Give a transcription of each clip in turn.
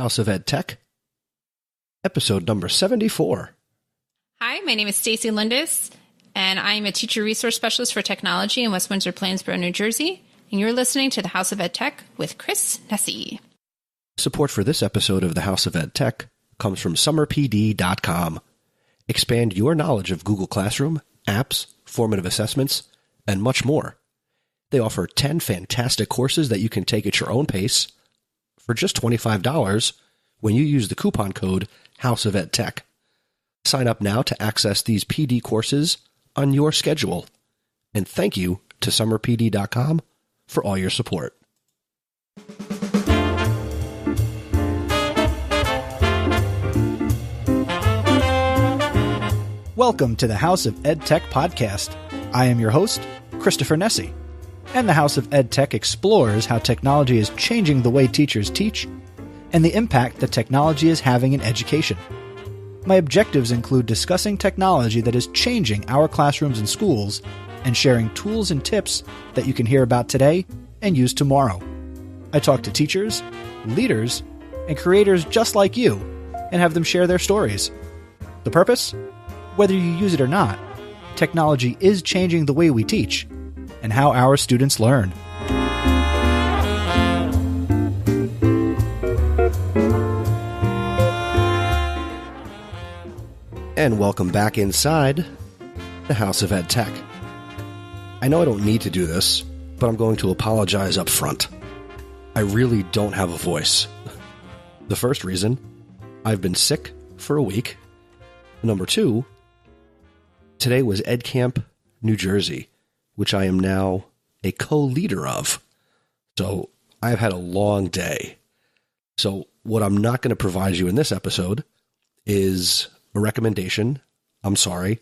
House of EdTech, episode number 74. Hi, my name is Stacy Lindis, and I am a teacher resource specialist for technology in West Windsor, Plainsboro, New Jersey, and you're listening to the House of EdTech with Chris Nessie. Support for this episode of the House of EdTech comes from summerpd.com. Expand your knowledge of Google Classroom, apps, formative assessments, and much more. They offer 10 fantastic courses that you can take at your own pace for just $25 when you use the coupon code House of EdTech. Sign up now to access these PD courses on your schedule. And thank you to summerpd.com for all your support. Welcome to the House of EdTech podcast. I am your host, Christopher Nessie, and the House of EdTech explores how technology is changing the way teachers teach and the impact that technology is having in education. My objectives include discussing technology that is changing our classrooms and schools and sharing tools and tips that you can hear about today and use tomorrow. I talk to teachers, leaders, and creators just like you and have them share their stories. The purpose? Whether you use it or not, technology is changing the way we teach and how our students learn. And welcome back inside the House of EdTech. I know I don't need to do this, but I'm going to apologize up front. I really don't have a voice. The first reason, I've been sick for a week. Number two, today was EdCamp New Jersey, which I am now a co-leader of. So I've had a long day. So what I'm not going to provide you in this episode is a recommendation, I'm sorry,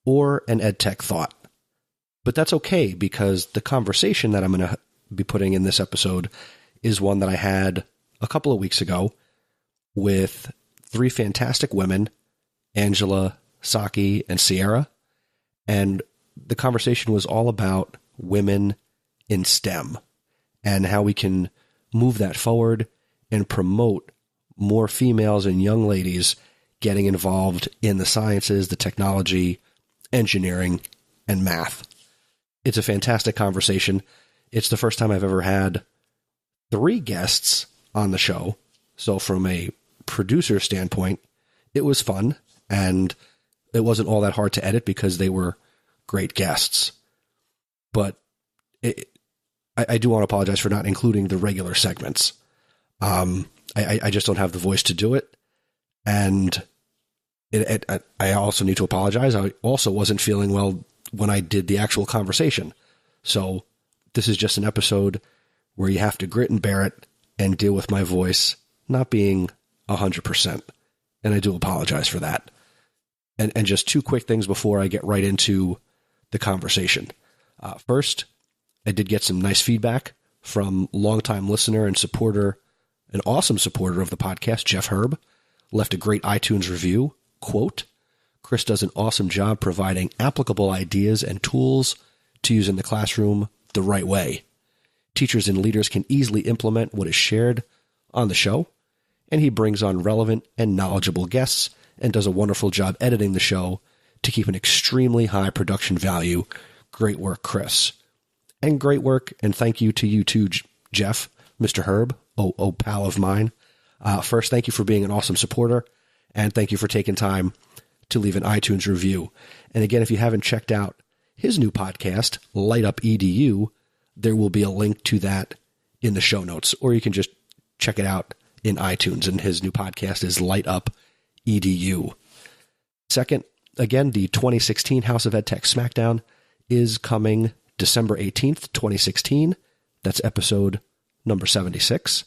or an EdTech thought. But that's okay, because the conversation that I'm going to be putting in this episode is one that I had a couple of weeks ago with three fantastic women, Angela, Saqi, and Sierra. And the conversation was all about women in STEM and how we can move that forward and promote more females and young ladies getting involved in the sciences, the technology, engineering, and math. It's a fantastic conversation. It's the first time I've ever had three guests on the show. So from a producer standpoint, it was fun, and it wasn't all that hard to edit because they were great guests. But I do want to apologize for not including the regular segments. I just don't have the voice to do it. And I also need to apologize. I also wasn't feeling well when I did the actual conversation. So this is just an episode where you have to grit and bear it and deal with my voice not being 100%. And I do apologize for that. And just two quick things before I get right into the conversation. First, I did get some nice feedback from longtime listener and supporter, an awesome supporter of the podcast, Jeff Herb. Left a great iTunes review. Quote, "Chris does an awesome job providing applicable ideas and tools to use in the classroom the right way. Teachers and leaders can easily implement what is shared on the show, and he brings on relevant and knowledgeable guests and does a wonderful job editing the show to keep an extremely high production value. Great work, Chris." And great work, and thank you to you too, Jeff, Mr. Herb, pal of mine. First, thank you for being an awesome supporter, and thank you for taking time to leave an iTunes review. And again, if you haven't checked out his new podcast, Light Up EDU, there will be a link to that in the show notes, or you can just check it out in iTunes, and his new podcast is Light Up EDU. Second, again, the 2016 House of EdTech Smackdown is coming December 18th, 2016. That's episode number 76.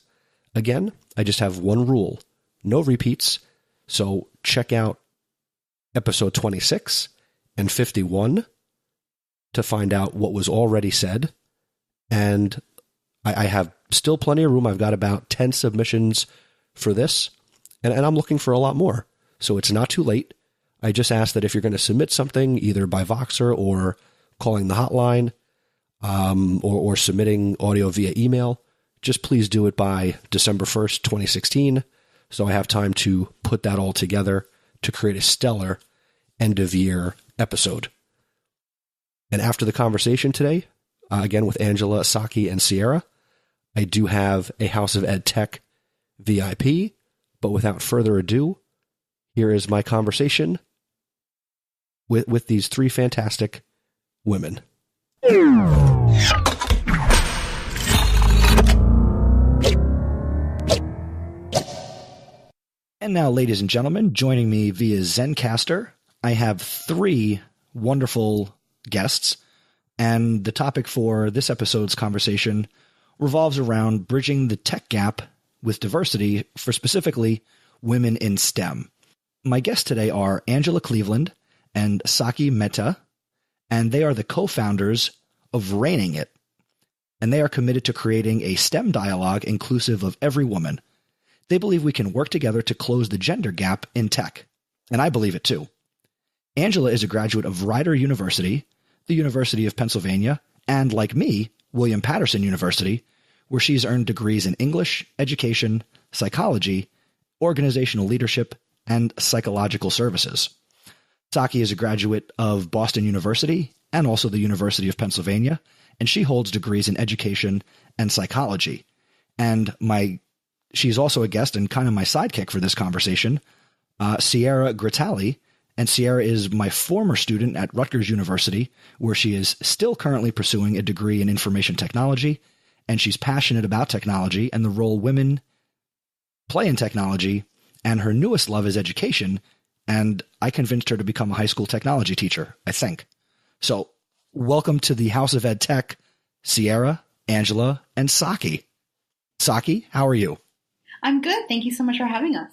Again, I just have one rule: no repeats. So check out episode 26 and 51 to find out what was already said. And I have still plenty of room. I've got about 10 submissions for this, and I'm looking for a lot more. So it's not too late. I just ask that if you're going to submit something, either by Voxer or calling the hotline, or submitting audio via email, just please do it by December 1st, 2016, So I have time to put that all together to create a stellar end-of-year episode. And after the conversation today, again with Angela, Saqi, and Sierra, I do have a House of EdTech VIP. But without further ado, here is my conversation with these three fantastic women. And now, ladies and gentlemen, joining me via Zencastr, I have three wonderful guests, and the topic for this episode's conversation revolves around bridging the tech gap with diversity for specifically women in STEM. My guests today are Angela Cleveland and Saqi Mehta, and they are the co-founders of ReigningIt, and they are committed to creating a STEM dialogue inclusive of every woman. They believe we can work together to close the gender gap in tech, and I believe it too. Angela is a graduate of Rider University, the University of Pennsylvania, and like me, William Patterson University, where she's earned degrees in English, education, psychology, organizational leadership, and psychological services. Saqi is a graduate of Boston University and also the University of Pennsylvania, and she holds degrees in education and psychology. And she's also a guest and kind of my sidekick for this conversation, Sierra Gratale. And Sierra is my former student at Rutgers University, where she is still currently pursuing a degree in information technology, and she's passionate about technology and the role women play in technology, and her newest love is education, and I convinced her to become a high school technology teacher, I think. So, welcome to the House of EdTech, Sierra, Angela, and Saqi. Saqi, how are you? I'm good. Thank you so much for having us.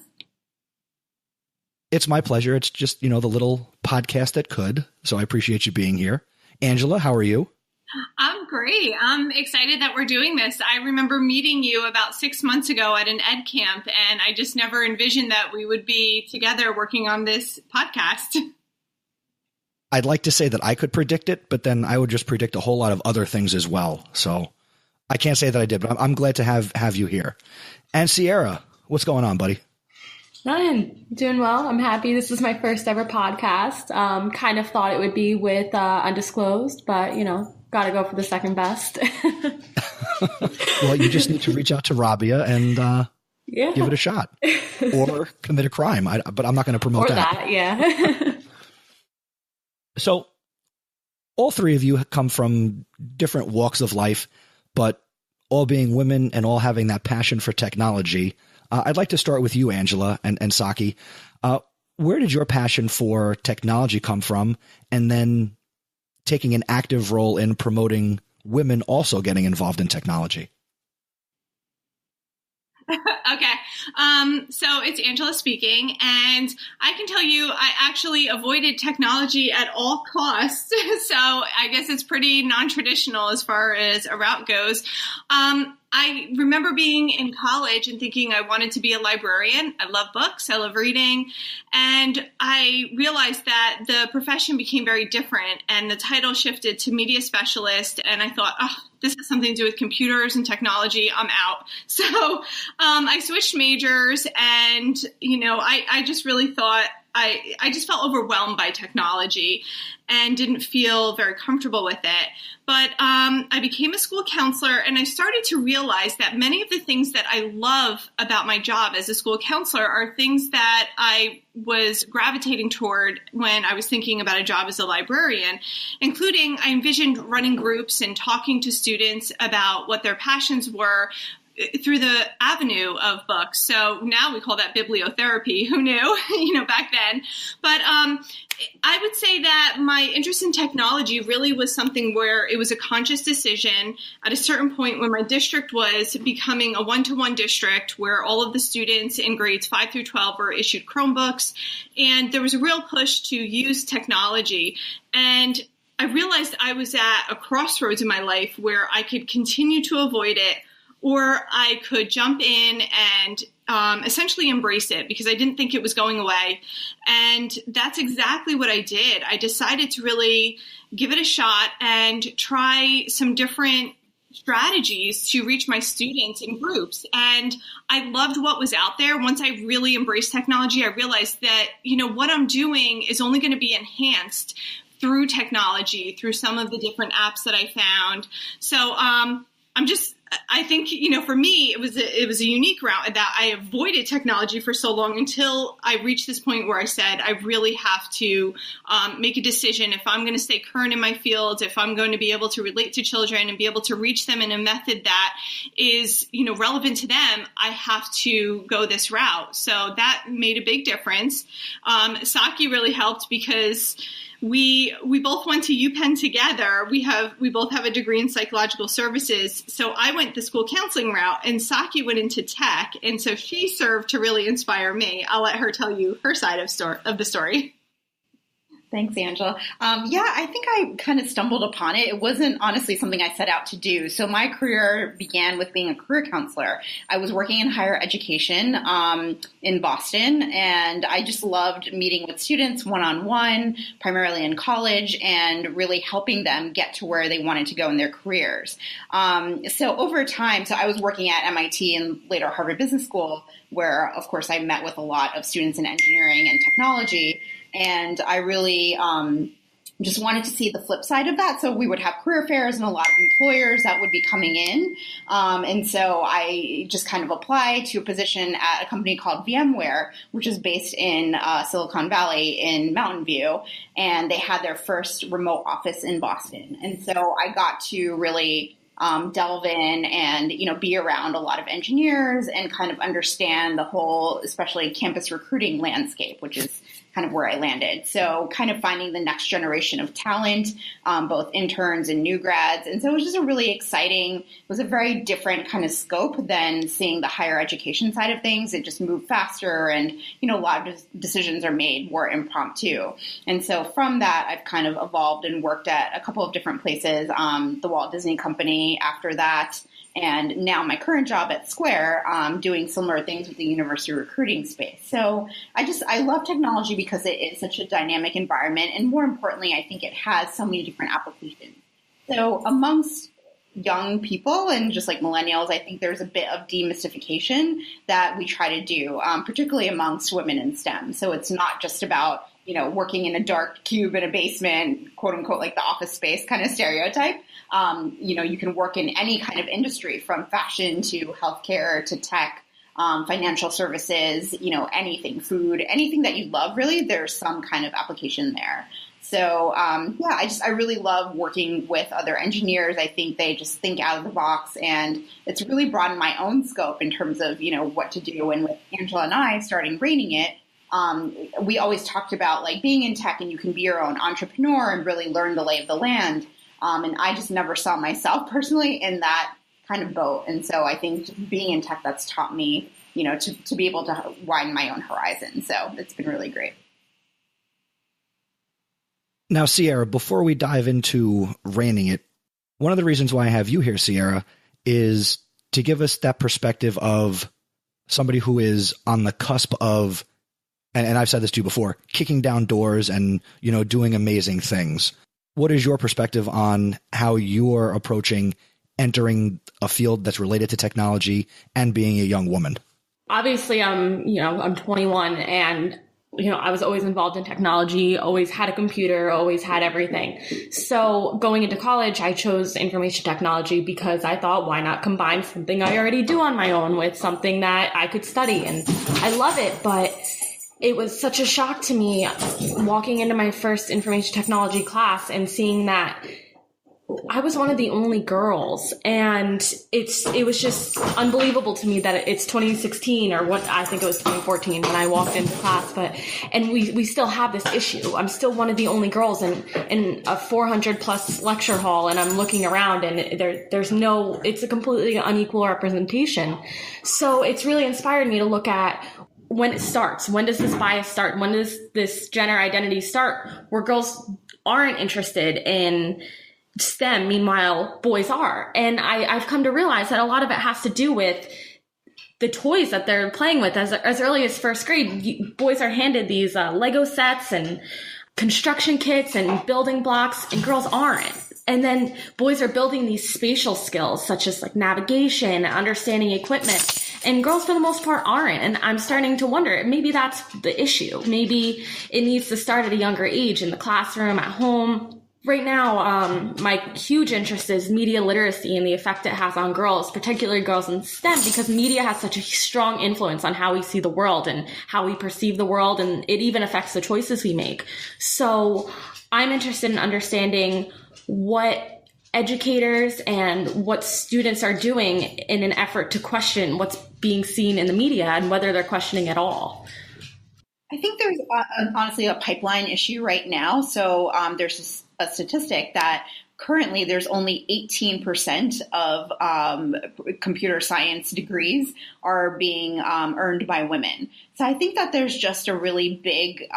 It's my pleasure. It's just, the little podcast that could, so I appreciate you being here. Angela, how are you? I'm great. I'm excited that we're doing this. I remember meeting you about 6 months ago at an ed camp, and I just never envisioned that we would be together working on this podcast. I'd like to say that I could predict it, but then I would just predict a whole lot of other things as well. So I can't say that I did, but I'm glad to have you here. And Sierra, what's going on, buddy? Nothing. Doing well. I'm happy. This is my first ever podcast. Kind of thought it would be with Undisclosed, but, got to go for the second best. Well, you just need to reach out to Rabia and give it a shot. Or commit a crime. But I'm not going to promote that. Yeah. So all three of you come from different walks of life, but all being women and all having that passion for technology. I'd like to start with you, Angela and Saqi. Where did your passion for technology come from? And then taking an active role in promoting women also getting involved in technology. Okay. So it's Angela speaking, and I can tell you I actually avoided technology at all costs. So I guess it's pretty non-traditional as far as a route goes. I remember being in college and thinking I wanted to be a librarian. I love books. I love reading. And I realized that the profession became very different and the title shifted to media specialist. And I thought, this has something to do with computers and technology. I'm out. So I switched majors and, I just really thought I just felt overwhelmed by technology and didn't feel very comfortable with it. But I became a school counselor, and I started to realize that many of the things that I love about my job as a school counselor are things that I was gravitating toward when I was thinking about a job as a librarian, including I envisioned running groups and talking to students about what their passions were through the avenue of books. So now we call that bibliotherapy. Who knew, back then. But I would say that my interest in technology really was something where it was a conscious decision at a certain point when my district was becoming a one-to-one district where all of the students in grades 5 through 12 were issued Chromebooks. And there was a real push to use technology. And I realized I was at a crossroads in my life where I could continue to avoid it, or I could jump in and essentially embrace it because I didn't think it was going away. And that's exactly what I did. I decided to really give it a shot and try some different strategies to reach my students in groups. And I loved what was out there. Once I really embraced technology, I realized that, what I'm doing is only going to be enhanced through technology, through some of the different apps that I found. So I think, for me, it was a unique route that I avoided technology for so long until I reached this point where I said, I really have to make a decision if I'm going to stay current in my field, if I'm going to be able to relate to children and be able to reach them in a method that is, relevant to them, I have to go this route. So that made a big difference. Saqi really helped because we both went to UPenn together. We both have a degree in psychological services. So I went the school counseling route and Saqi went into tech. And so she served to really inspire me. I'll let her tell you her side of the story. Thanks, Angela. I think I kind of stumbled upon it. It wasn't honestly something I set out to do. So my career began with being a career counselor. I was working in higher education in Boston, and I just loved meeting with students one-on-one, primarily in college, and really helping them get to where they wanted to go in their careers. So over time, I was working at MIT and later Harvard Business School, where, of course, I met with a lot of students in engineering and technology. And I really just wanted to see the flip side of that. So we would have career fairs and a lot of employers that would be coming in. And so I just kind of applied to a position at a company called VMware, which is based in Silicon Valley in Mountain View. And they had their first remote office in Boston. And so I got to really delve in and, be around a lot of engineers and kind of understand the whole, especially campus recruiting landscape, which is kind of where I landed. So kind of finding the next generation of talent, both interns and new grads. And so it was just it was a very different kind of scope than seeing the higher education side of things. It just moved faster and, a lot of decisions are made more impromptu. And so from that, I've kind of evolved and worked at a couple of different places, the Walt Disney Company after that. And now my current job at Square, doing similar things with the university recruiting space. So I love technology because it is such a dynamic environment. And more importantly, I think it has so many different applications. So amongst young people and just like millennials, I think there's a bit of demystification that we try to do, particularly amongst women in STEM. So it's not just about, working in a dark cube in a basement, quote unquote, like the Office Space kind of stereotype. You can work in any kind of industry from fashion to healthcare to tech, financial services, anything, food, anything that you love, really, there's some kind of application there. So, I really love working with other engineers. I think they just think out of the box, and it's really broadened my own scope in terms of, what to do. And with Angela and I starting ReigningIt, we always talked about like being in tech and you can be your own entrepreneur and really learn the lay of the land. And I just never saw myself personally in that kind of boat. And so I think just being in tech, that's taught me, to be able to widen my own horizon. So it's been really great. Now, Sierra, before we dive into ReigningIt, one of the reasons why I have you here, Sierra, is to give us that perspective of somebody who is on the cusp of, and I've said this to you before, kicking down doors and, doing amazing things. What is your perspective on how you're approaching entering a field that's related to technology and being a young woman? Obviously, I'm 21 and, I was always involved in technology, always had a computer, always had everything. So going into college, I chose information technology because I thought, why not combine something I already do on my own with something that I could study? And I love it, but it was such a shock to me walking into my first information technology class and seeing that I was one of the only girls, and it was just unbelievable to me that it's 2016 or what I think it was 2014 when I walked into class, and we still have this issue. I'm still one of the only girls in a 400 plus lecture hall, and I'm looking around and it's a completely unequal representation. So it's really inspired me to look at when it starts. When does this bias start? When does this gender identity start where girls aren't interested in STEM, meanwhile boys are? And I've come to realize that a lot of it has to do with the toys that they're playing with. As early as first grade, boys are handed these Lego sets and construction kits and building blocks, and girls aren't. And then boys are building these spatial skills, such as like navigation, understanding equipment, and girls for the most part aren't. And I'm starting to wonder, maybe that's the issue. Maybe it needs to start at a younger age in the classroom, at home. Right now, my huge interest is media literacy and the effect it has on girls, particularly girls in STEM, because media has such a strong influence on how we see the world and how we perceive the world, and it even affects the choices we make. So I'm interested in understanding what educators and what students are doing in an effort to question what's being seen in the media and whether they're questioning at all. I think there's honestly a pipeline issue right now. So there's a statistic that currently there's only 18% of computer science degrees are being earned by women. So I think that there's just a really big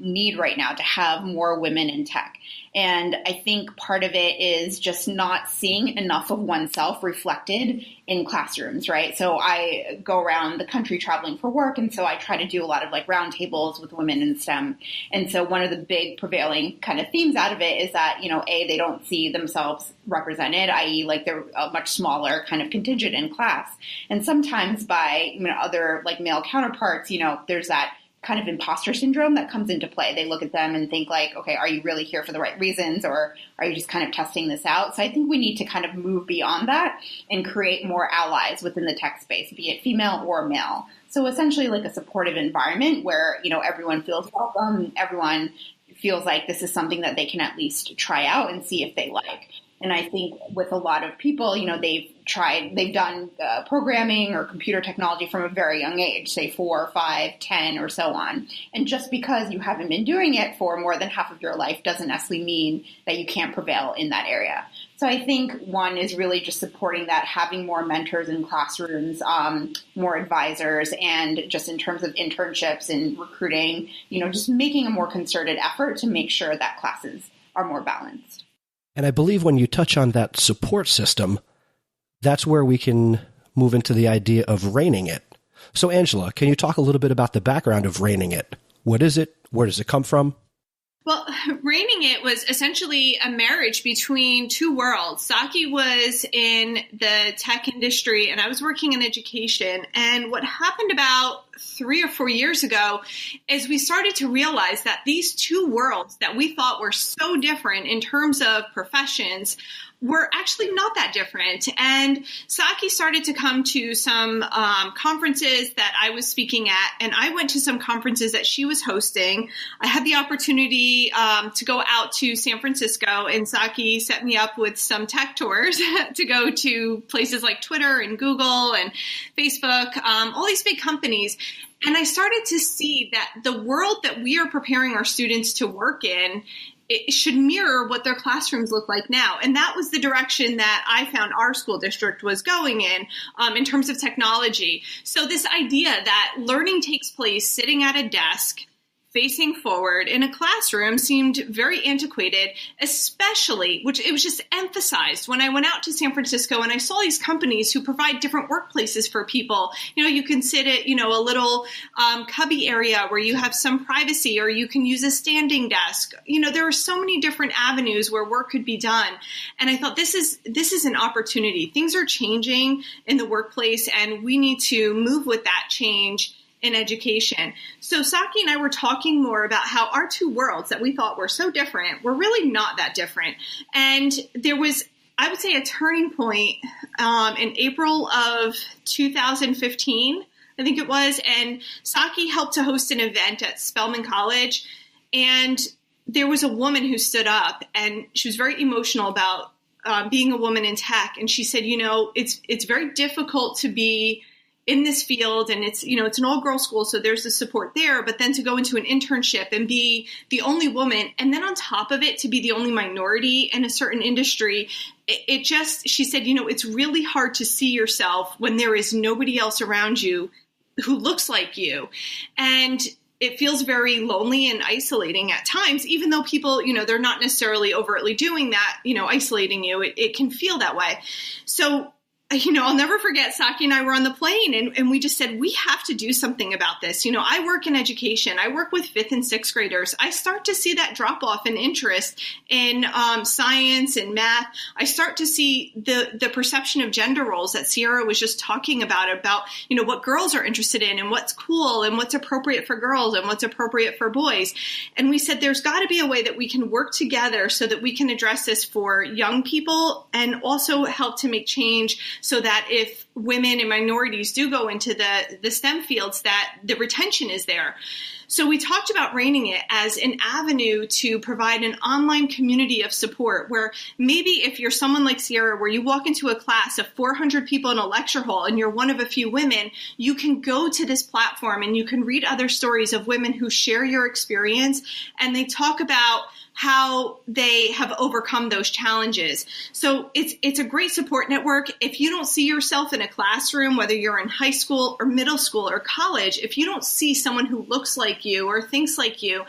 need right now to have more women in tech. And I think part of it is just not seeing enough of oneself reflected in classrooms, right? So I go around the country traveling for work, and so I try to do a lot of like roundtables with women in STEM. And so one of the big prevailing kind of themes out of it is that, they don't see themselves represented, i.e. like they're a much smaller kind of contingent in class. And sometimes by other like male counterparts, there's that kind of imposter syndrome that comes into play. They look at them and think like, okay, are you really here for the right reasons, or are you just kind of testing this out? So I think we need to kind of move beyond that and create more allies within the tech space, be it female or male. So essentially like a supportive environment where, everyone feels welcome, everyone feels like this is something that they can at least try out and see if they like. And I think with a lot of people, they've done programming or computer technology from a very young age, say 4, 5, 10, or so on. And just because you haven't been doing it for more than half of your life doesn't necessarily mean that you can't prevail in that area. So I think one is really just supporting that, having more mentors in classrooms, more advisors, and just in terms of internships and recruiting, just making a more concerted effort to make sure that classes are more balanced. And I believe when you touch on that support system, that's where we can move into the idea of ReigningIt. So Angela, can you talk a little bit about the background of ReigningIt? What is it? Where does it come from? Well, ReigningIt was essentially a marriage between two worlds. Saqi was in the tech industry and I was working in education. And what happened about 3 or 4 years ago is we started to realize that these two worlds that we thought were so different in terms of professions were actually not that different. And Saqi started to come to some conferences that I was speaking at, and I went to some conferences that she was hosting. I had the opportunity to go out to San Francisco, and Saqi set me up with some tech tours to go to places like Twitter and Google and Facebook, all these big companies. And I started to see that the world that we are preparing our students to work in, it should mirror what their classrooms look like now. And that was the direction that I found our school district was going in terms of technology. So this idea that learning takes place sitting at a desk, facing forward in a classroom seemed very antiquated, especially, which it was just emphasized when I went out to San Francisco and I saw these companies who provide different workplaces for people. You can sit at, a little cubby area where you have some privacy, or you can use a standing desk. There are so many different avenues where work could be done. And I thought this is an opportunity. Things are changing in the workplace and we need to move with that change in education. So Saqi and I were talking more about how our two worlds that we thought were so different were really not that different. And there was, I would say, a turning point in April of 2015, I think it was. And Saqi helped to host an event at Spelman College. And there was a woman who stood up and she was very emotional about being a woman in tech. And she said, it's very difficult to be in this field, and it's an all-girls school, so there's the support there, but then to go into an internship and be the only woman, and then on top of it, to be the only minority in a certain industry, she said, it's really hard to see yourself when there is nobody else around you who looks like you. And it feels very lonely and isolating at times, even though people, they're not necessarily overtly doing that, isolating you. It can feel that way. So I'll never forget, Saqi and I were on the plane and we just said, we have to do something about this. I work in education. I work with 5th and 6th graders. I start to see that drop off in interest in science and math. I start to see the perception of gender roles that Sierra was just talking about, what girls are interested in and what's cool and what's appropriate for girls and what's appropriate for boys. And we said, there's got to be a way that we can work together so that we can address this for young people and also help to make change so that if women and minorities do go into the STEM fields, that the retention is there. So we talked about ReigningIt as an avenue to provide an online community of support where maybe if you're someone like Sierra, where you walk into a class of 400 people in a lecture hall and you're one of a few women, you can go to this platform and you can read other stories of women who share your experience and they talk about how they have overcome those challenges. So it's a great support network. If you don't see yourself in a classroom, whether you're in high school or middle school or college, if you don't see someone who looks like you or thinks like you,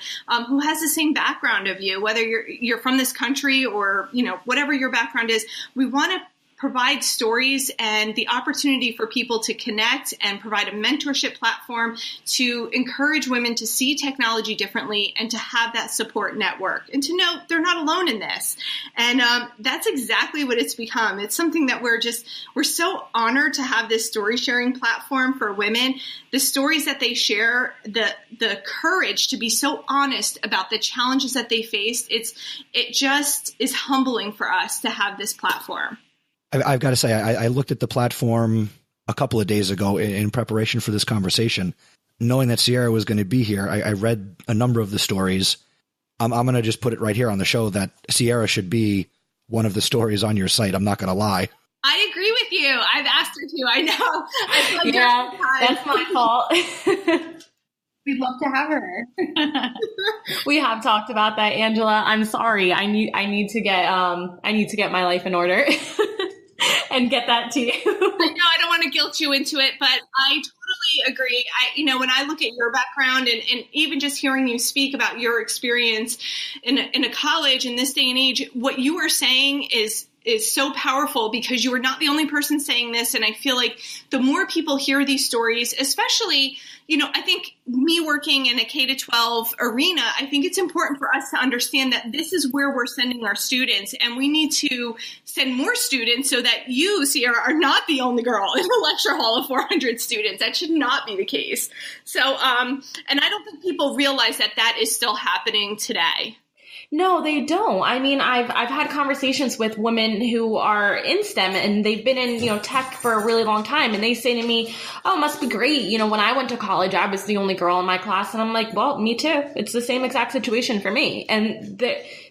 who has the same background of you, whether you're from this country or, whatever your background is, we want to provide stories and the opportunity for people to connect and provide a mentorship platform to encourage women to see technology differently and to have that support network and to know they're not alone in this. And that's exactly what it's become. It's something that we're so honored to have this story sharing platform for women. The stories that they share, the courage to be so honest about the challenges that they faced, it just is humbling for us to have this platform. I've got to say, I looked at the platform a couple of days ago in preparation for this conversation, knowing that Sierra was going to be here. I read a number of the stories. I'm going to just put it right here on the show that Sierra should be one of the stories on your site. I'm not going to lie. I agree with you. I've asked her to. I know. Yeah, that's my fault. We'd love to have her. We have talked about that, Angela. I'm sorry. I need to get my life in order. And get that to you. I know I don't want to guilt you into it, but I totally agree. When I look at your background and even just hearing you speak about your experience in a college in this day and age, what you are saying is so powerful because you are not the only person saying this. And I feel like the more people hear these stories, especially, I think me working in a K-12 arena, I think it's important for us to understand that this is where we're sending our students and we need to send more students so that you, Sierra, are not the only girl in a lecture hall of 400 students. That should not be the case. So, and I don't think people realize that is still happening today. No, they don't. I mean, I've had conversations with women who are in STEM and they've been in, tech for a really long time. And they say to me, oh, it must be great. When I went to college, I was the only girl in my class. And I'm like, well, me too. It's the same exact situation for me. And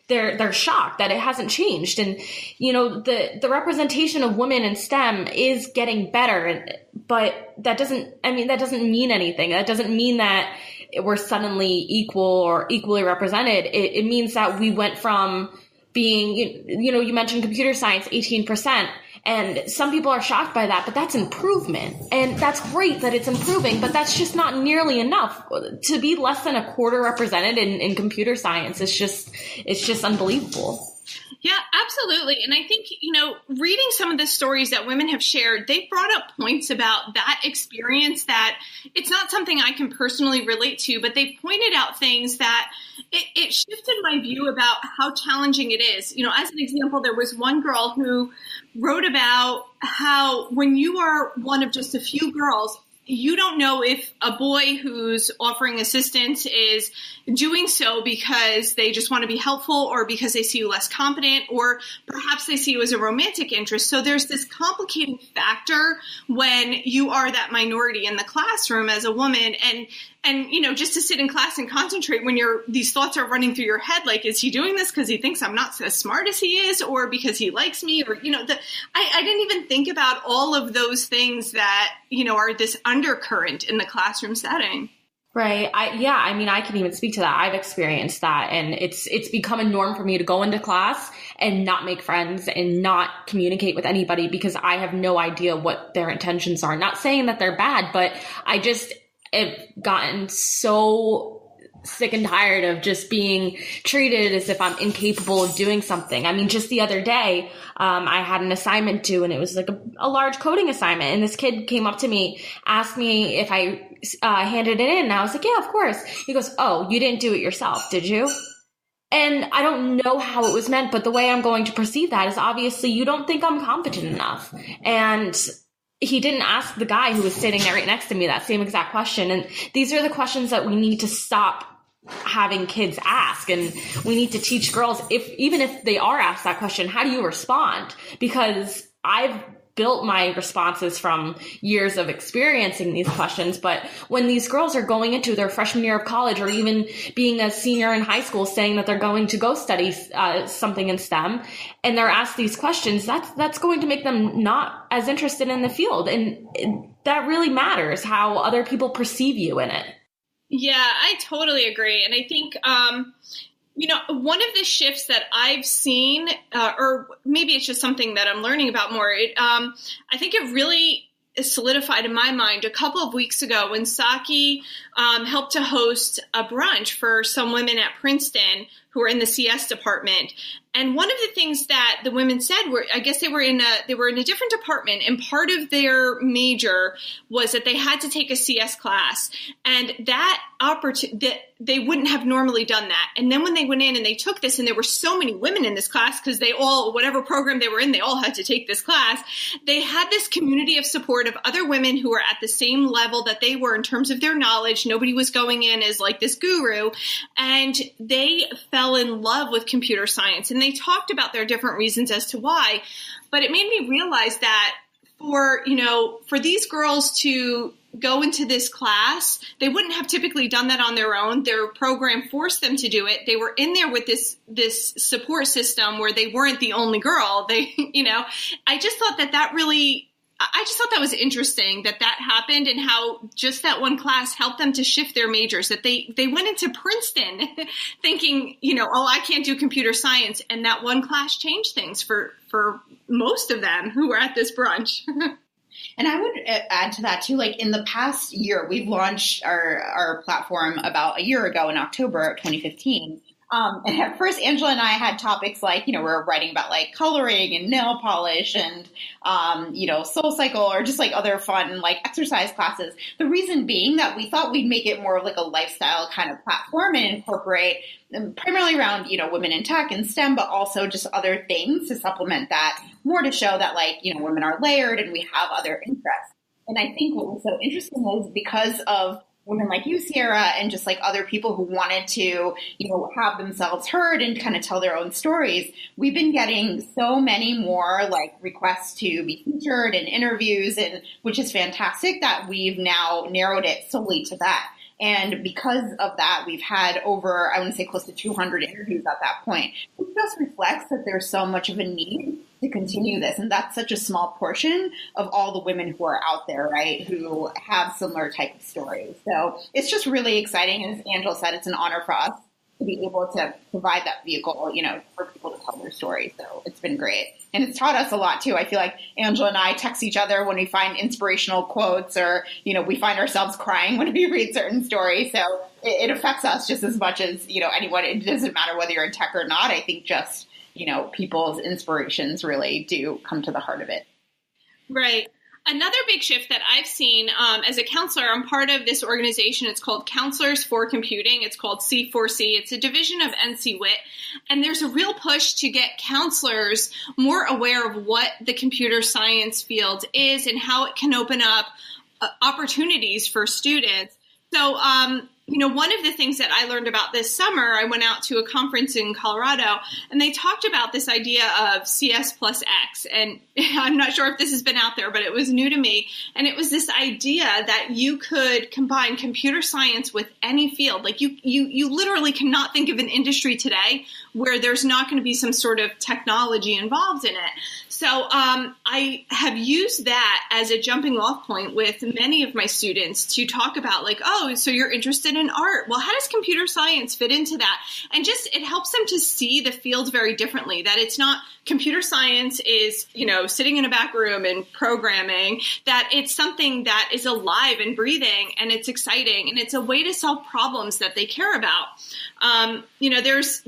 they're shocked that it hasn't changed. And, the representation of women in STEM is getting better. But that doesn't mean anything. That doesn't mean that we're suddenly equal or equally represented. It means that we went from being, you mentioned computer science, 18%, and some people are shocked by that, but that's improvement. And that's great that it's improving, but that's just not nearly enough. To be less than a quarter represented in computer science, it's just unbelievable. Yeah, absolutely. And I think, reading some of the stories that women have shared, they've brought up points about that experience that it's not something I can personally relate to, but they've pointed out things that it shifted my view about how challenging it is. As an example, there was one girl who wrote about how when you are one of just a few girls, you don't know if a boy who's offering assistance is doing so because they just want to be helpful or because they see you less competent or perhaps they see you as a romantic interest. So there's this complicating factor when you are that minority in the classroom as a woman and just to sit in class and concentrate when these thoughts are running through your head, like, is he doing this because he thinks I'm not as smart as he is or because he likes me? Or, I didn't even think about all of those things that, are this undercurrent in the classroom setting. Right. I can even speak to that. I've experienced that. And it's become a norm for me to go into class and not make friends and not communicate with anybody because I have no idea what their intentions are. Not saying that they're bad, but I've gotten so sick and tired of just being treated as if I'm incapable of doing something. I mean, just the other day, I had an assignment due, and it was like a large coding assignment. And this kid came up to me, asked me if I handed it in. And I was like, yeah, of course. He goes, oh, you didn't do it yourself, did you? And I don't know how it was meant, but the way I'm going to perceive that is obviously you don't think I'm competent enough. And he didn't ask the guy who was sitting there right next to me that same exact question. And these are the questions that we need to stop having kids ask. And we need to teach girls, even if they are asked that question, how do you respond? Because I've built my responses from years of experiencing these questions. But when these girls are going into their freshman year of college, or even being a senior in high school saying that they're going to go study something in STEM, and they're asked these questions, that's going to make them not as interested in the field. And that really matters, how other people perceive you in it. Yeah, I totally agree. And I think, one of the shifts that I've seen, or maybe it's just something that I'm learning about more, I think it really solidified in my mind a couple of weeks ago when Saqi helped to host a brunch for some women at Princeton who were in the CS department. And one of the things that the women said were, I guess they were in a different department, and part of their major was that they had to take a CS class, and that they wouldn't have normally done that. And then when they went in and they took this, and there were so many women in this class because they all, whatever program they were in, they all had to take this class. They had this community of support of other women who were at the same level that they were in terms of their knowledge. Nobody was going in as like this guru, and they fell in love with computer science. And they talked about their different reasons as to why, but it made me realize that for these girls to go into this class, they wouldn't have typically done that on their own. Their program forced them to do it. They were in there with this support system where they weren't the only girl. I just thought that was interesting that happened, and how just that one class helped them to shift their majors, that they went into Princeton thinking, I can't do computer science. And that one class changed things for most of them who were at this brunch. And I would add to that too, like in the past year, we've launched our platform about a year ago in October 2015. And at first, Angela and I had topics like, we're writing about like coloring and nail polish and, Soul Cycle, or just like other fun like exercise classes. The reason being that we thought we'd make it more of like a lifestyle kind of platform and incorporate primarily around, women in tech and STEM, but also just other things to supplement that, more to show that like, women are layered and we have other interests. And I think what was so interesting was because of women like you, Sierra, and just like other people who wanted to, have themselves heard and kind of tell their own stories, we've been getting so many more like requests to be featured and interviews, and which is fantastic that we've now narrowed it solely to that. And because of that, we've had over, I want to say close to 200 interviews at that point. It just reflects that there's so much of a need to continue this. And that's such a small portion of all the women who are out there, right, who have similar type of stories. So it's just really exciting. And as Angela said, it's an honor for us to be able to provide that vehicle, for people to tell their stories. So it's been great. And it's taught us a lot too. I feel like Angela and I text each other when we find inspirational quotes, or, we find ourselves crying when we read certain stories. So it affects us just as much as, anyone. It doesn't matter whether you're in tech or not. I think just, people's inspirations really do come to the heart of it. Right. Another big shift that I've seen as a counselor, I'm part of this organization. It's called Counselors for Computing. It's called C4C. It's a division of NCWIT. And there's a real push to get counselors more aware of what the computer science field is and how it can open up opportunities for students. So, one of the things that I learned about this summer, I went out to a conference in Colorado, and they talked about this idea of CS plus X. And I'm not sure if this has been out there, but it was new to me. And it was this idea that you could combine computer science with any field. Like you literally cannot think of an industry today where there's not going to be some sort of technology involved in it. So So I have used that as a jumping off point with many of my students to talk about like, oh, so you're interested in art. Well, how does computer science fit into that? And just it helps them to see the field very differently, that it's not computer science is, sitting in a back room and programming, that it's something that is alive and breathing and it's exciting and it's a way to solve problems that they care about. There's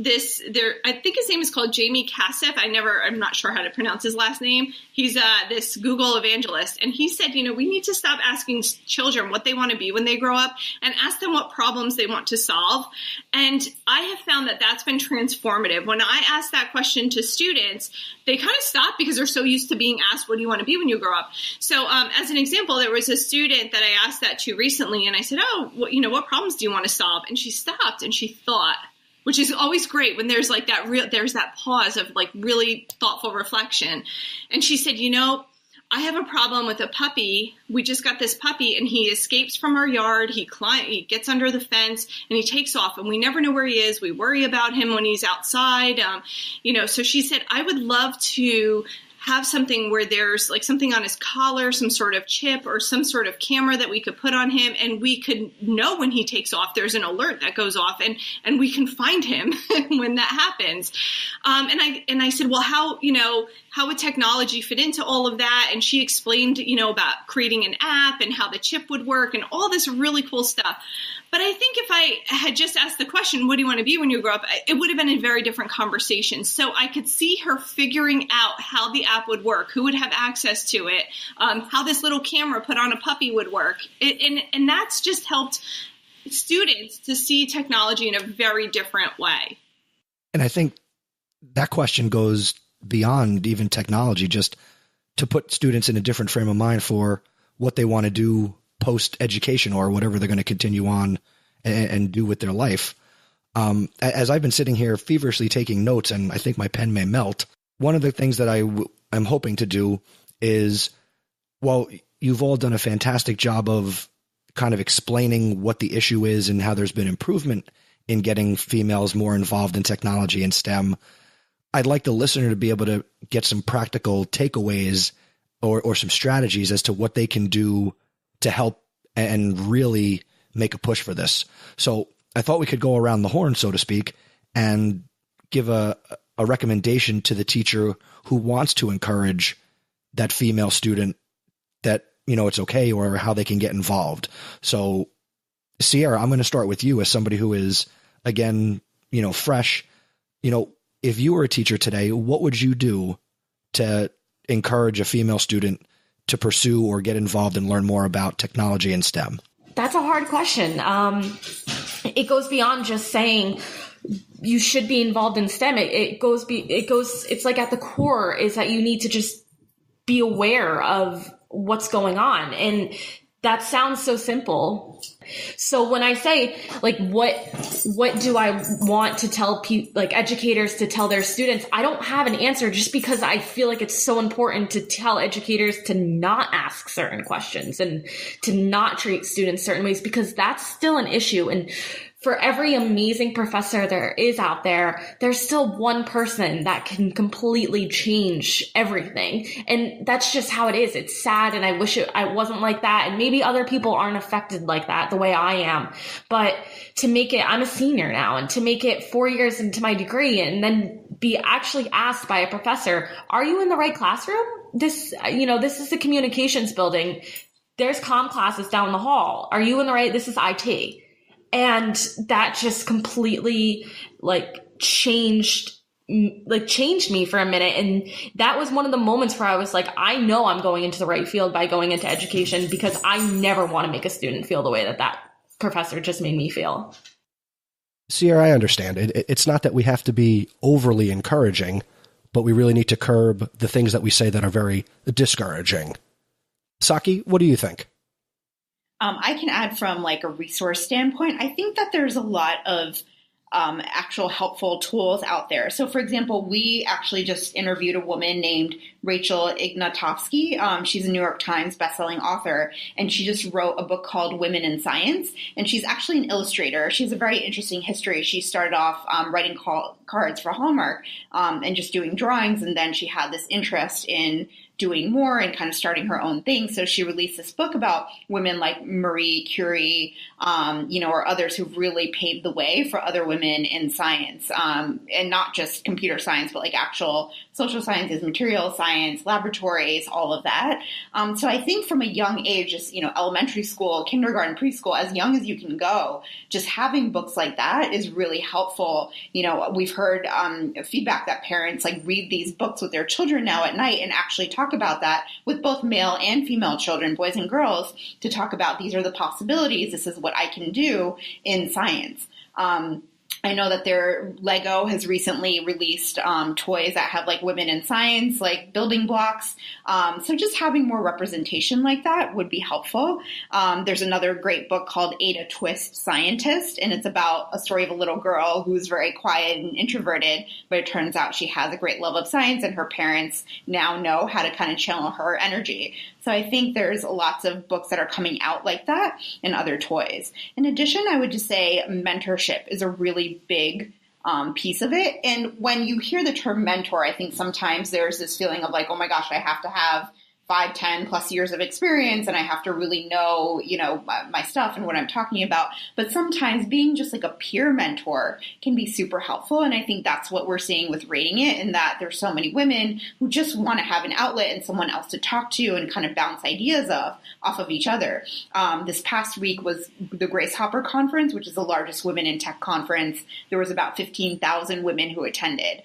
I think his name is called Jamie Cassif. I'm not sure how to pronounce his last name. He's this Google evangelist. And he said, we need to stop asking children what they want to be when they grow up and ask them what problems they want to solve. And I have found that that's been transformative. When I ask that question to students, they kind of stop because they're so used to being asked, what do you want to be when you grow up? So as an example, there was a student that I asked that to recently, and I said, what problems do you want to solve? And she stopped and she thought, which is always great when there's like there's that pause of like really thoughtful reflection. And she said, I have a problem with a puppy. We just got this puppy and he escapes from our yard. He gets under the fence and he takes off and we never know where he is. We worry about him when he's outside. So she said, I would love to have something where there's like something on his collar, some sort of chip or some sort of camera that we could put on him and we could know when he takes off. There's an alert that goes off and we can find him when that happens. And I said, well, how would technology fit into all of that? And she explained, about creating an app and how the chip would work and all this really cool stuff. But I think if I had just asked the question, what do you want to be when you grow up? It would have been a very different conversation. So I could see her figuring out how the app would work, who would have access to it, how this little camera put on a puppy would work. And that's just helped students to see technology in a very different way. And I think that question goes beyond even technology, just to put students in a different frame of mind for what they want to do post-education or whatever they're going to continue on and do with their life. As I've been sitting here feverishly taking notes, and I think my pen may melt, one of the things that I'm hoping to do is, well, you've all done a fantastic job of kind of explaining what the issue is and how there's been improvement in getting females more involved in technology and STEM. I'd like the listener to be able to get some practical takeaways or some strategies as to what they can do to help and really make a push for this. So I thought we could go around the horn, so to speak, and give a recommendation to the teacher who wants to encourage that female student that, it's okay, or how they can get involved. So Sierra, I'm going to start with you as somebody who is, again, fresh. If you were a teacher today, what would you do to encourage a female student to pursue or get involved and learn more about technology and STEM? That's a hard question. It goes beyond just saying you should be involved in STEM. It's like at the core is that you need to just be aware of what's going on. And that sounds so simple. So when I say like, what do I want to tell educators to tell their students? I don't have an answer just because I feel like it's so important to tell educators to not ask certain questions and to not treat students certain ways, because that's still an issue. And for every amazing professor there is out there, there's still one person that can completely change everything. And that's just how it is. It's sad. And I wish I wasn't like that. And maybe other people aren't affected like that the way I am. But to make it, I'm a senior now, and to make it 4 years into my degree and then be actually asked by a professor, are you in the right classroom? This is the communications building. There's comm classes down the hall. Are you in the right? This is IT. And that just completely changed me for a minute. And that was one of the moments where I was like, I know I'm going into the right field by going into education, because I never want to make a student feel the way that professor just made me feel. Sierra, I understand. It's not that we have to be overly encouraging, but we really need to curb the things that we say that are very discouraging. Saqi, what do you think? I can add from a resource standpoint. I think that there's a lot of actual helpful tools out there. So, for example, we actually just interviewed a woman named Rachel Ignatowski. She's a New York Times bestselling author, and she just wrote a book called Women in Science. And she's actually an illustrator. She has a very interesting history. She started off writing cards for Hallmark and just doing drawings, and then she had this interest in doing more and kind of starting her own thing. So she released this book about women like Marie Curie, or others who've really paved the way for other women in science, and not just computer science, but like actual social sciences, material science, laboratories, all of that. So I think from a young age, just, elementary school, kindergarten, preschool, as young as you can go, just having books like that is really helpful. We've heard feedback that parents like read these books with their children now at night and actually talk about that with both male and female children, boys and girls, to talk about these are the possibilities. This is what I can do in science. I know that Lego has recently released toys that have like women in science, like building blocks. So just having more representation like that would be helpful. There's another great book called Ada Twist Scientist, and it's about a story of a little girl who's very quiet and introverted, but it turns out she has a great love of science, and her parents now know how to kind of channel her energy. So I think there's lots of books that are coming out like that and other toys. In addition, I would just say mentorship is a really big piece of it. And when you hear the term mentor, I think sometimes there's this feeling of like, oh my gosh, I have to have 5, 10 plus years of experience, and I have to really know, my stuff and what I'm talking about. But sometimes being just like a peer mentor can be super helpful. And I think that's what we're seeing with ReigningIt, in that there's so many women who just want to have an outlet and someone else to talk to and kind of bounce ideas off of each other. This past week was the Grace Hopper Conference, which is the largest women in tech conference. There was about 15,000 women who attended.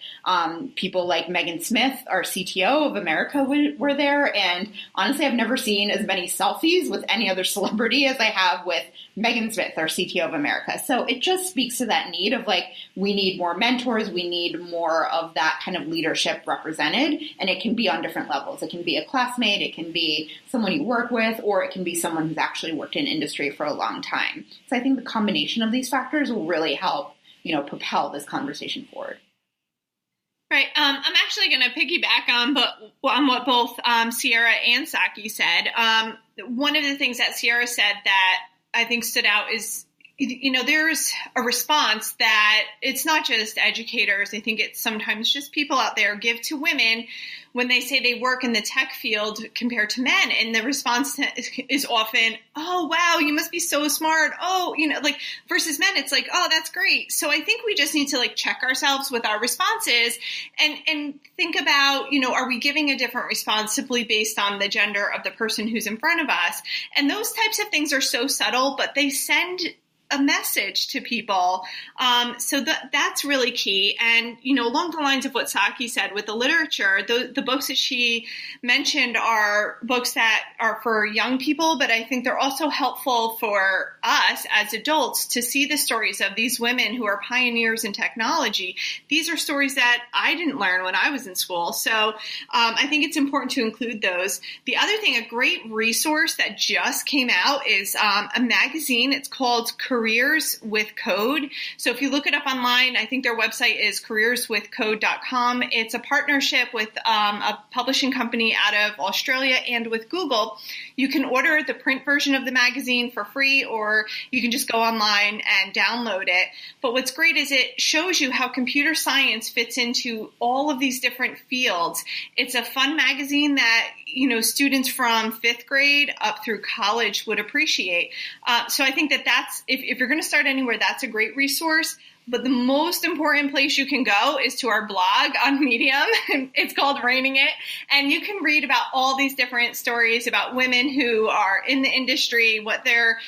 People like Megan Smith, our CTO of America, were there. And honestly, I've never seen as many selfies with any other celebrity as I have with Megan Smith, our CTO of America. So it just speaks to that need of like, we need more mentors. We need more of that kind of leadership represented. And it can be on different levels. It can be a classmate. It can be someone you work with, or it can be someone who's actually worked in industry for a long time. So I think the combination of these factors will really help, propel this conversation forward. Right. I'm actually going to piggyback on what both Sierra and Saqi said. One of the things that Sierra said that I think stood out is, there's a response that it's not just educators. I think it's sometimes just people out there give to women when they say they work in the tech field compared to men. And the response is often, oh, wow, you must be so smart. Oh, versus men, it's like, oh, that's great. So I think we just need to check ourselves with our responses and think about, are we giving a different response simply based on the gender of the person who's in front of us? And those types of things are so subtle, but they send a message to people. So that's really key. And, along the lines of what Saqi said with the literature, the books that she mentioned are books that are for young people, but I think they're also helpful for us as adults to see the stories of these women who are pioneers in technology. These are stories that I didn't learn when I was in school. So I think it's important to include those. The other thing, a great resource that just came out is a magazine. It's called Careers with Code. So if you look it up online, I think their website is careerswithcode.com. It's a partnership with a publishing company out of Australia and with Google. You can order the print version of the magazine for free, or you can just go online and download it. But what's great is it shows you how computer science fits into all of these different fields. It's a fun magazine that, students from 5th grade up through college would appreciate. So I think that's, if you're going to start anywhere, that's a great resource. But the most important place you can go is to our blog on Medium. It's called ReigningIt. And you can read about all these different stories about women who are in the industry, what their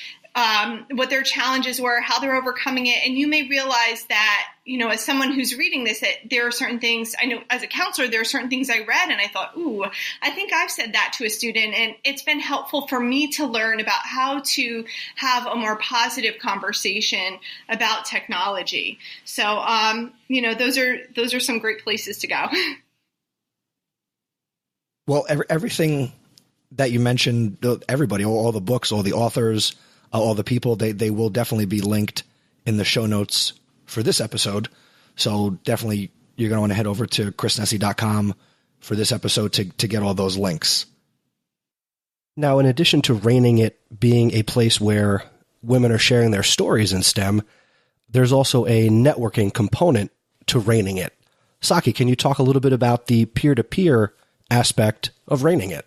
challenges were, how they're overcoming it. And you may realize that, as someone who's reading this, that there are certain things, I know as a counselor, there are certain things I read and I thought, ooh, I think I've said that to a student. And it's been helpful for me to learn about how to have a more positive conversation about technology. So, those are some great places to go. Well, everything that you mentioned, everybody, all the books, all the authors, all the people, they will definitely be linked in the show notes for this episode. So definitely you're going to want to head over to chrisnessy.com for this episode to get all those links. Now, in addition to ReigningIt being a place where women are sharing their stories in STEM, there's also a networking component to ReigningIt. Saqi, can you talk a little bit about the peer-to-peer aspect of ReigningIt?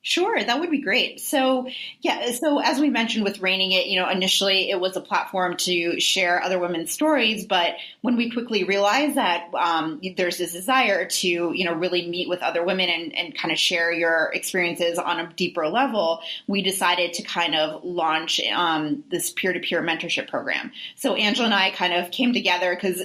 Sure, that would be great. So as we mentioned with ReigningIt, initially it was a platform to share other women's stories, but when we quickly realized that there's this desire to, really meet with other women and kind of share your experiences on a deeper level, we decided to kind of launch this peer-to-peer mentorship program. So Angela and I kind of came together because,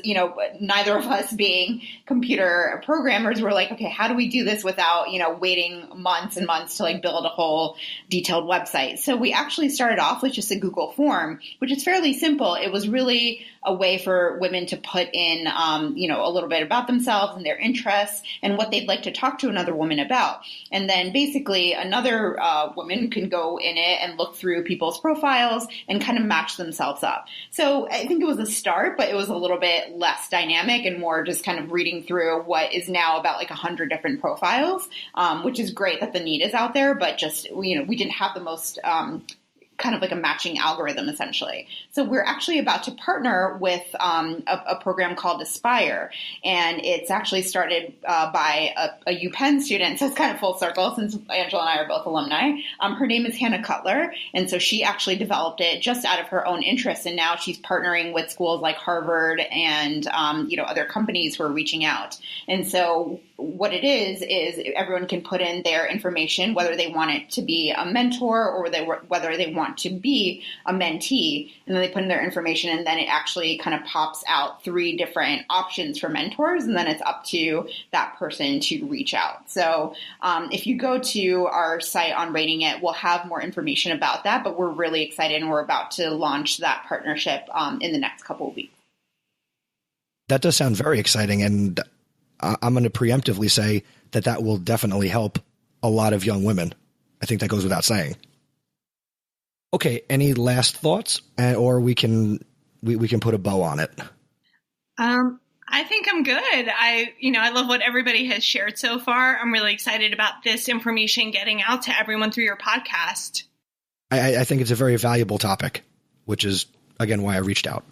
neither of us being computer programmers were like, okay, how do we do this without, waiting months and months to build a whole detailed website. So we actually started off with just a Google form, which is fairly simple. It was really a way for women to put in, a little bit about themselves and their interests and what they'd like to talk to another woman about. And then basically another woman can go in it and look through people's profiles and kind of match themselves up. So I think it was a start, but it was a little bit less dynamic and more just kind of reading through what is now about 100 different profiles, which is great that the need is out there, but just, we didn't have the most kind of like a matching algorithm, essentially. So we're actually about to partner with a program called Aspire, and it's actually started by a UPenn student. So it's kind of full circle since Angela and I are both alumni. Her name is Hannah Cutler, and so she actually developed it just out of her own interest, and now she's partnering with schools like Harvard and other companies who are reaching out. And so what it is everyone can put in their information, whether they want it to be a mentor or whether they want to be a mentee, and then they put in their information, and then it actually kind of pops out 3 different options for mentors, and then it's up to that person to reach out. So if you go to our site on ReigningIt, we'll have more information about that, but we're really excited, and we're about to launch that partnership in the next couple of weeks. That does sound very exciting, and I'm going to preemptively say that will definitely help a lot of young women. I think that goes without saying. Okay, any last thoughts, or we can put a bow on it? I think I'm good. I love what everybody has shared so far. I'm really excited about this information getting out to everyone through your podcast. I think it's a very valuable topic, which is, again, why I reached out.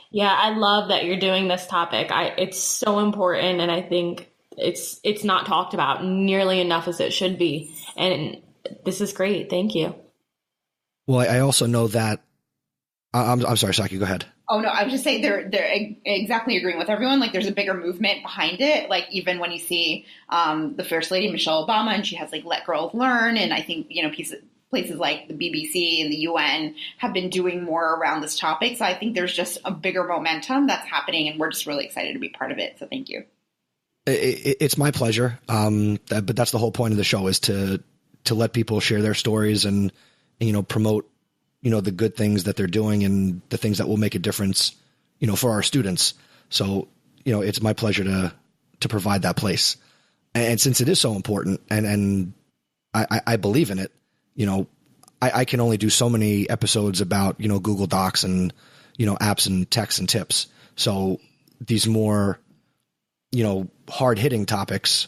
Yeah, I love that you're doing this topic. It's so important, and I think it's not talked about nearly enough as it should be. And this is great. Thank you. Well, I also know that I'm sorry, Saqi, go ahead. Oh no, I was just saying they're exactly agreeing with everyone. There's a bigger movement behind it. Even when you see the First Lady Michelle Obama, and she has Let Girls Learn, and I think places like the BBC and the UN have been doing more around this topic. So I think there's just a bigger momentum that's happening, and we're just really excited to be part of it. So thank you. It's my pleasure. But that's the whole point of the show, is to let people share their stories and promote, the good things that they're doing and the things that will make a difference, for our students. So, it's my pleasure to provide that place. And since it is so important and I believe in it, I can only do so many episodes about, Google Docs and, apps and texts and tips. So these more, hard hitting topics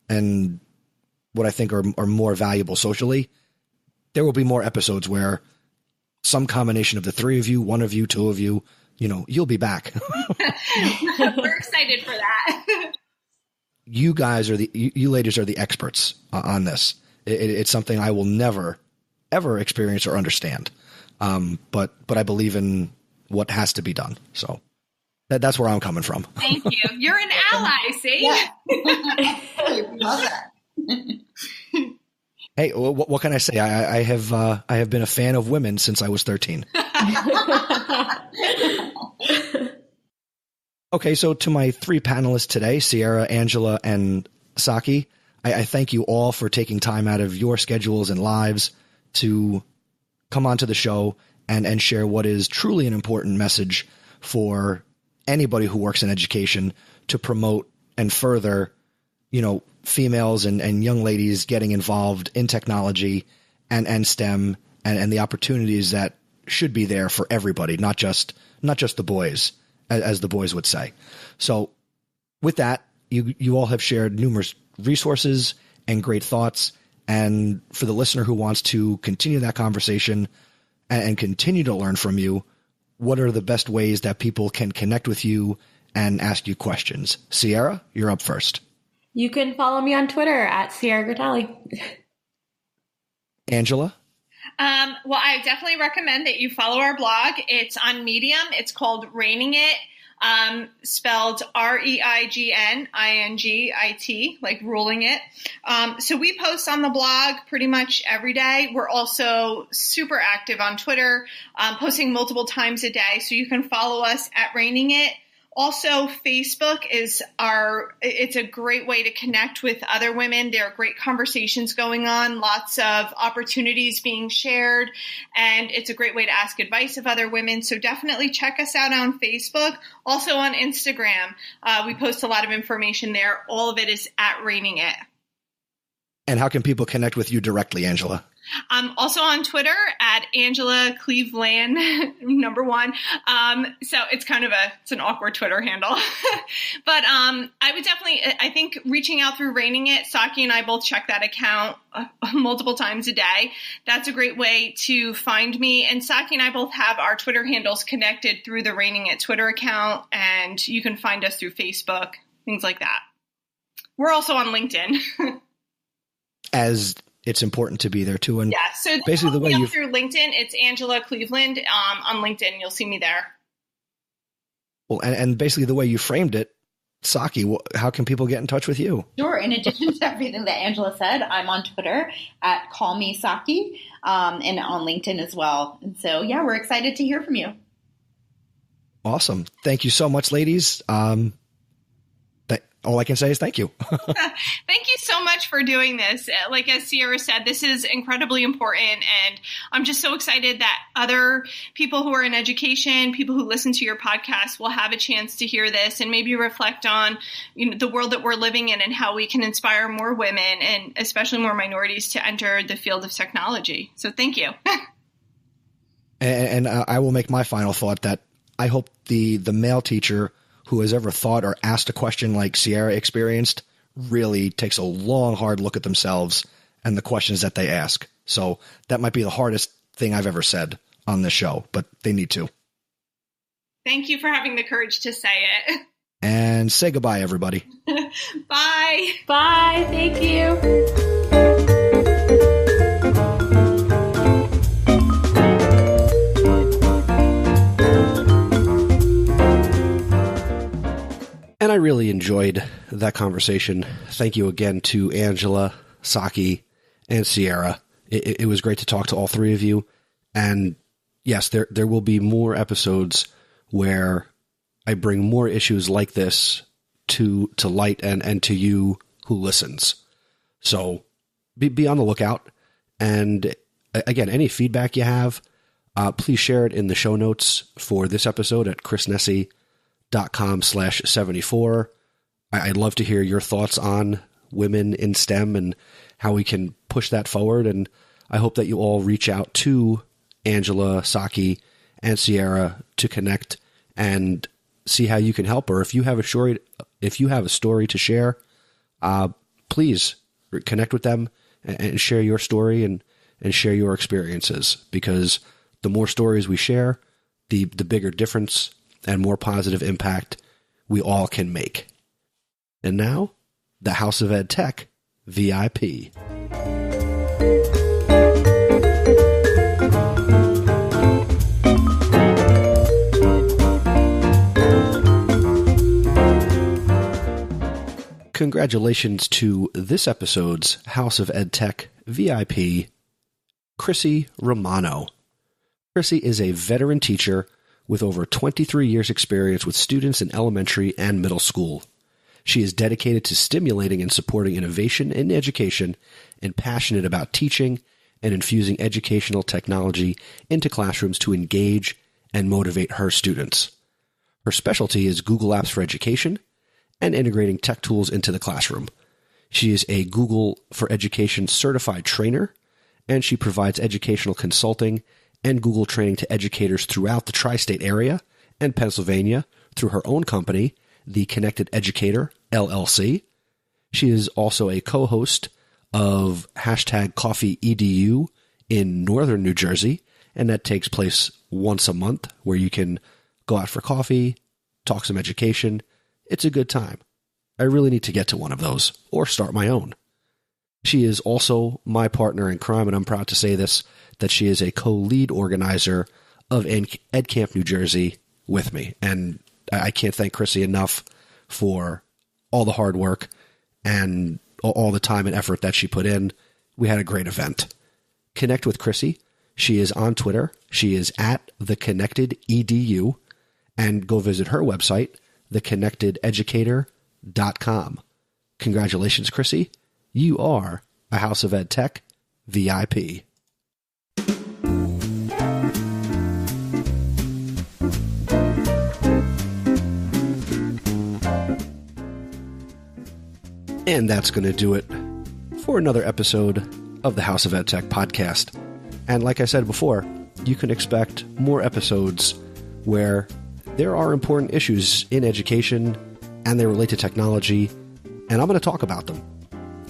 and what I think are more valuable socially, there will be more episodes where some combination of the 3 of you, 1 of you, 2 of you, you'll be back. We're excited for that. You ladies are the experts on this. It's something I will never, ever experience or understand. But I believe in what has to be done. So that's where I'm coming from. Thank you. You're an ally, see? Yeah. Love that. Hey, what can I say? I have been a fan of women since I was 13. Okay, so to my 3 panelists today, Sierra, Angela, and Saqi, I thank you all for taking time out of your schedules and lives to come onto the show and share what is truly an important message for anybody who works in education to promote and further, females and young ladies getting involved in technology and STEM and the opportunities that should be there for everybody, not just the boys, as the boys would say. So with that, you all have shared numerous resources and great thoughts. And for the listener who wants to continue that conversation and continue to learn from you, what are the best ways that people can connect with you and ask you questions? Sierra, you're up first. You can follow me on Twitter at Sierra Gratale. Angela? Well, I definitely recommend that you follow our blog. It's on Medium. It's called ReigningIt, spelled ReigningIt, like ruling it. So we post on the blog pretty much every day. We're also super active on Twitter, posting multiple times a day. So you can follow us at ReigningIt. Also, Facebook it's a great way to connect with other women. There are great conversations going on, lots of opportunities being shared, and it's a great way to ask advice of other women. So definitely check us out on Facebook. Also on Instagram, we post a lot of information there. All of it is at ReigningIt. And how can people connect with you directly, Angela? I'm also on Twitter at Angela Cleveland, #1. So it's it's an awkward Twitter handle. But I think reaching out through ReigningIt, Saqi and I both check that account multiple times a day. That's a great way to find me. And Saqi and I both have our Twitter handles connected through the ReigningIt Twitter account, and you can find us through Facebook, things like that. We're also on LinkedIn. As it's important to be there too. And yeah, so basically the way you through LinkedIn, it's Angela Cleveland. On LinkedIn, you'll see me there. Well, and basically the way you framed it, Saqi, how can people get in touch with you? Sure. In addition to everything that Angela said, I'm on Twitter at callmesaqi, and on LinkedIn as well. And so, yeah, we're excited to hear from you. Awesome. Thank you so much, ladies. All I can say is thank you. Thank you so much for doing this. Like as Sierra said, this is incredibly important, and I'm just so excited that other people who are in education, people who listen to your podcast, will have a chance to hear this and maybe reflect on the world that we're living in and how we can inspire more women and especially more minorities to enter the field of technology. So thank you. And I will make my final thought that I hope the male teacher who has ever thought or asked a question like Sierra experienced really takes a long, hard look at themselves and the questions that they ask. So that might be the hardest thing I've ever said on this show, but they need to. Thank you for having the courage to say it. And say goodbye, everybody. Bye. Bye. Thank you. And I really enjoyed that conversation. Thank you again to Angela, Saqi, and Sierra. It was great to talk to all three of you. And yes, there will be more episodes where I bring more issues like this to light and to you who listens. So be on the lookout. And again, any feedback you have, please share it in the show notes for this episode at chrisnessy.com/74. I'd love to hear your thoughts on women in STEM and how we can push that forward. And I hope that you all reach out to Angela, Saqi, and Sierra to connect and see how you can help her. If you have a story to share, please connect with them and share your story and share your experiences, because the more stories we share, the bigger difference and more positive impact we all can make. And now, the House of EdTech VIP. Congratulations to this episode's House of EdTech VIP, Chrissy Romano. Chrissy is a veteran teacher with over 23 years' experience with students in elementary and middle school. She is dedicated to stimulating and supporting innovation in education and passionate about teaching and infusing educational technology into classrooms to engage and motivate her students. Her specialty is Google Apps for Education and integrating tech tools into the classroom. She is a Google for Education certified trainer, and she provides educational consulting and Google training to educators throughout the tri-state area and Pennsylvania through her own company, The Connected Educator, LLC. She is also a co-host of #CoffeeEDU in northern New Jersey, and that takes place once a month where you can go out for coffee, talk some education. It's a good time. I really need to get to one of those or start my own. She is also my partner in crime, and I'm proud to say this, that she is a co-lead organizer of EdCamp New Jersey with me. And I can't thank Chrissy enough for all the hard work and all the time and effort that she put in. We had a great event. Connect with Chrissy. She is on Twitter. She is at TheConnectedEDU. And go visit her website, theconnectededucator.com. Congratulations, Chrissy. You are a House of EdTech VIP. And that's going to do it for another episode of the House of EdTech podcast. And like I said before, you can expect more episodes where there are important issues in education and they relate to technology, and I'm going to talk about them.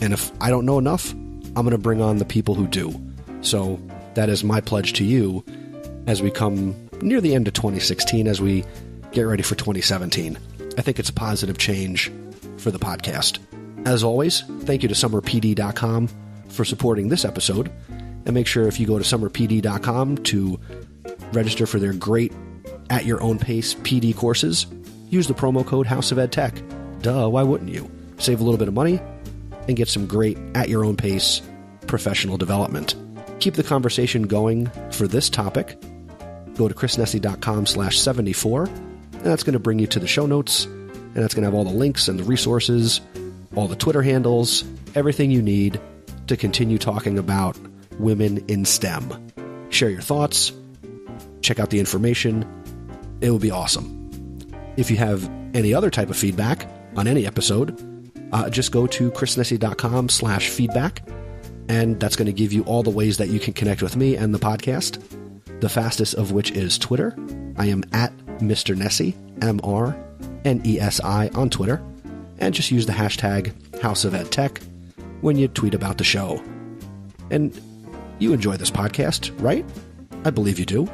And if I don't know enough, I'm going to bring on the people who do. So that is my pledge to you as we come near the end of 2016, as we get ready for 2017. I think it's a positive change for the podcast. As always, thank you to summerpd.com for supporting this episode. And make sure if you go to summerpd.com to register for their great At Your Own Pace PD courses, use the promo code House of EdTech. Duh, why wouldn't you? Save a little bit of money and get some great At Your Own Pace professional development. Keep the conversation going for this topic. Go to chrisnessy.com/74, and that's going to bring you to the show notes, and that's going to have all the links and the resources, all the Twitter handles, everything you need to continue talking about women in STEM. Share your thoughts. Check out the information. It will be awesome. If you have any other type of feedback on any episode, just go to chrisnessy.com/feedback, and that's going to give you all the ways that you can connect with me and the podcast, the fastest of which is Twitter. I am at Mr. Nessy, MRNESI on Twitter, and just use the hashtag House of EdTech when you tweet about the show. And you enjoy this podcast, right? I believe you do.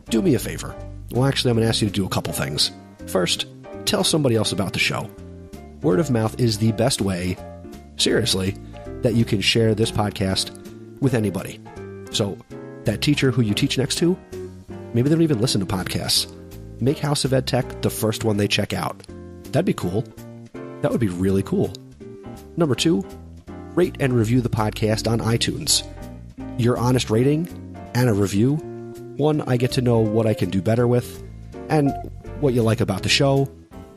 Do me a favor. Well, actually, I'm going to ask you to do a couple things. First, tell somebody else about the show. Word of mouth is the best way, seriously, that you can share this podcast with anybody. So, that teacher who you teach next to, maybe they don't even listen to podcasts. Make House of EdTech the first one they check out. That'd be cool. That would be really cool. Number 2, rate and review the podcast on iTunes. Your honest rating and a review, one, I get to know what I can do better with and what you like about the show,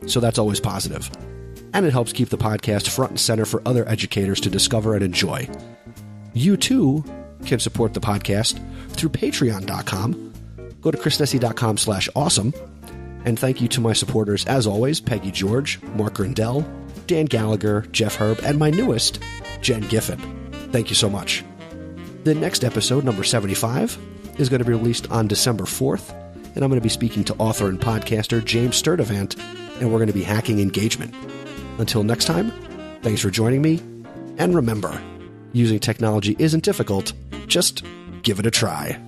so that's always positive. And it helps keep the podcast front and center for other educators to discover and enjoy. You, too, can support the podcast through patreon.com. Go to chrisnessy.com/awesome. And thank you to my supporters, as always, Peggy George, Mark Grindell, Dan Gallagher, Jeff Herb, and my newest, Jen Giffen. Thank you so much. The next episode, number 75, is going to be released on December 4th, and I'm going to be speaking to author and podcaster James Sturdivant, and we're going to be hacking engagement. Until next time, thanks for joining me, and remember, using technology isn't difficult, just give it a try.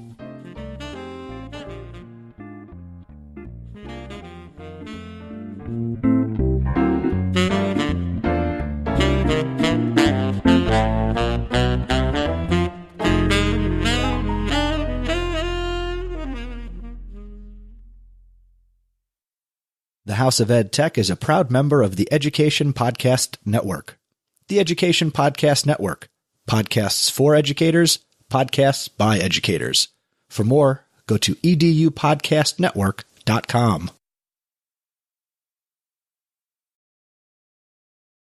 The House of EdTech is a proud member of the Education Podcast Network. The Education Podcast Network. Podcasts for educators, podcasts by educators. For more, go to edupodcastnetwork.com.